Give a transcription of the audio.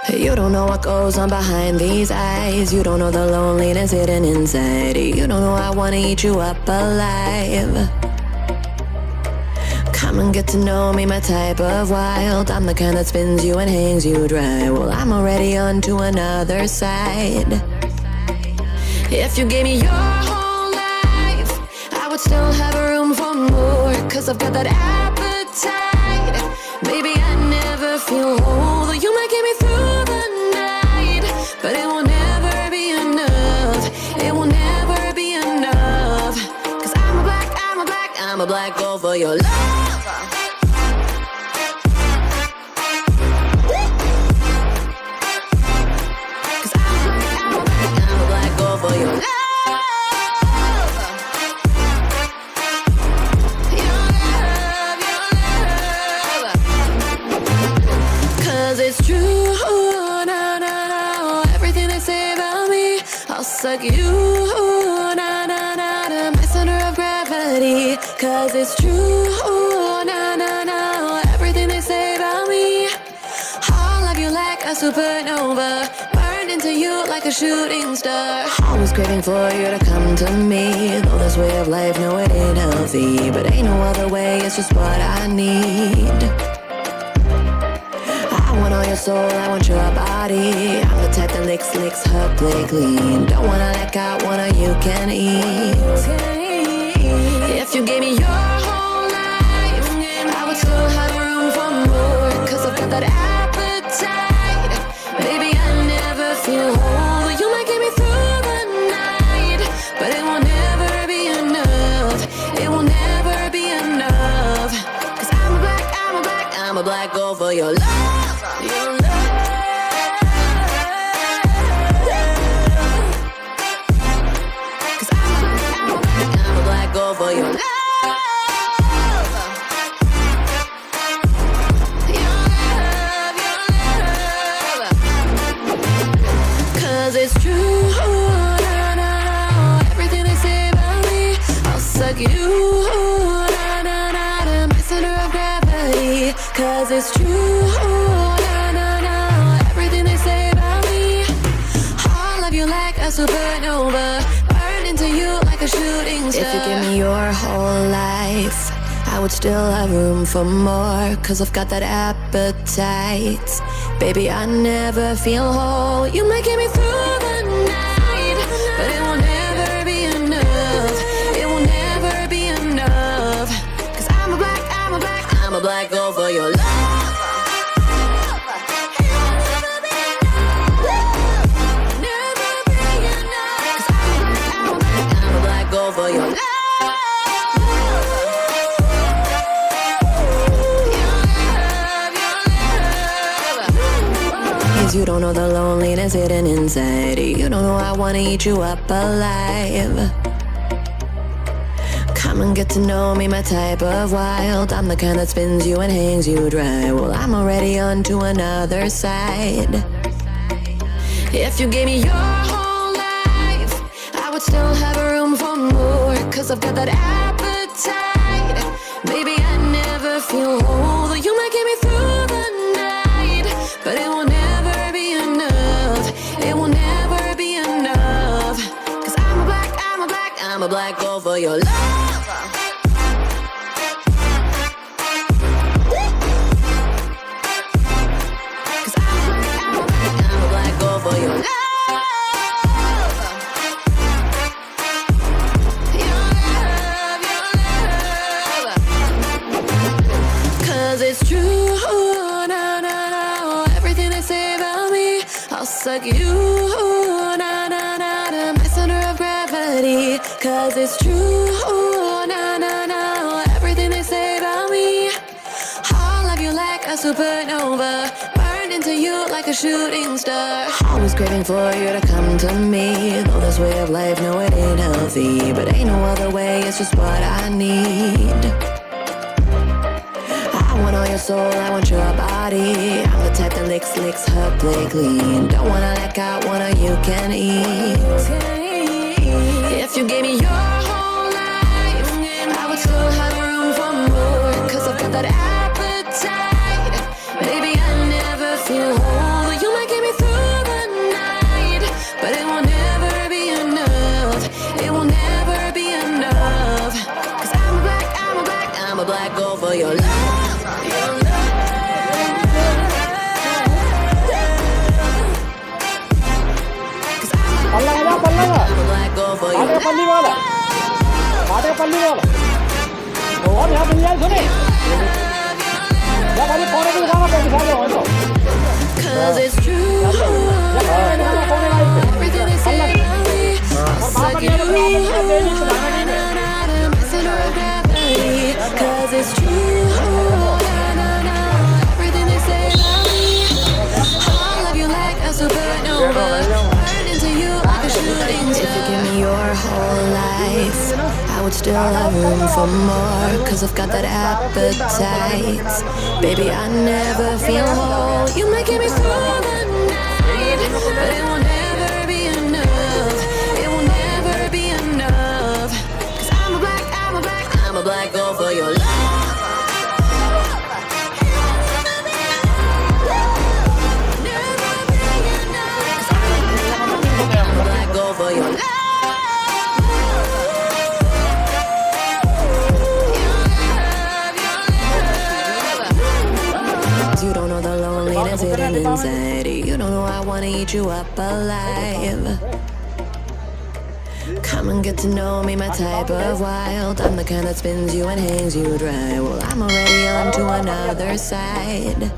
You don't know what goes on behind these eyes. You don't know the loneliness hidden inside. You don't know I wanna eat you up alive. Come and get to know me, my type of wild. I'm the kind that spins you and hangs you dry. Well, I'm already on to another side. If you gave me your whole life, I would still have room for more. Cause I've got that appetite. Baby, I never feel whole. You might get me through the night, but it will never be enough. It will never be enough. Cause I'm a black girl for your love. Suck you, na na na, to my center of gravity. Cause it's true, na na na, everything they say about me. I'll love you like a supernova, burned into you like a shooting star. Always craving for you to come to me. Though this way of life, no, it ain't healthy, but ain't no other way, it's just what I need. I want all your soul, I want your body. I'm the type that licks her play clean. Don't wanna let out, one of you can eat. If you gave me your whole life, I would still have room for more. Cause I've got that appetite. Baby, I never feel whole. You might get me through the night, but it will never be enough. It will never be enough. Cause I'm a black girl for your love. For your love, cause it's true, na, na, na, everything they say about me. I'll suck you, na, na, na, to my center of gravity. Cause it's true, na, na, na, everything they say about me. I'll love you like a supernova, into you like a shooting star. If you give me your whole life, I would still have room for more. Cause I've got that appetite. Baby, I never feel whole. You might get me through the night, but it will never be enough. It will never be enough. Cause I'm a black girl for your love. For your love. Cause you don't know the loneliness hidden inside. You don't know I wanna eat you up alive. Come and get to know me, my type of wild. I'm the kind that spins you and hangs you dry. Well, I'm already on to another side. If you gave me your whole life, I would still have room for more. Cause I've got that appetite. Baby, I never feel whole. You might get me through the night, but it will never be enough. It will never be enough. Cause I'm a black girl for your love. Cause I'm a black girl for your love. It's true, na na na, everything they say about me. I'll suck you, na na na, to my center of gravity. Cause it's true, na na na, everything they say about me. I'll love you like a supernova, burned into you like a shooting star. Always craving for you to come to me. Though this way of life, no, it ain't healthy, but ain't no other way, it's just what I need. I want all your soul, I want your body. I'm the type that licks her play clean. Don't wanna let out, one of you can eat. If you gave me your whole life, I would still have room for more. Cause I've got that appetite. Baby, I never feel whole. You might get Cause it's true. Everything they say about me, I'll suck you. I'm the center of gravity. Cause it's true. Everything they say about me, I'll love you like a supernova. Burn into you like a shooting star. If you give me your whole life, I would still have room for more. Cause I've got that appetite. Baby, I never feel whole. You making me through the night, but it will never be enough. It will never be enough. Cause I'm a black girl for your love. Never be enough. I'm a black girl for your love. You don't know the loneliness hidden inside. You don't know I wanna eat you up alive. Come and get to know me, my type of wild. I'm the kind that spins you and hangs you dry. Well, I'm already on to another side.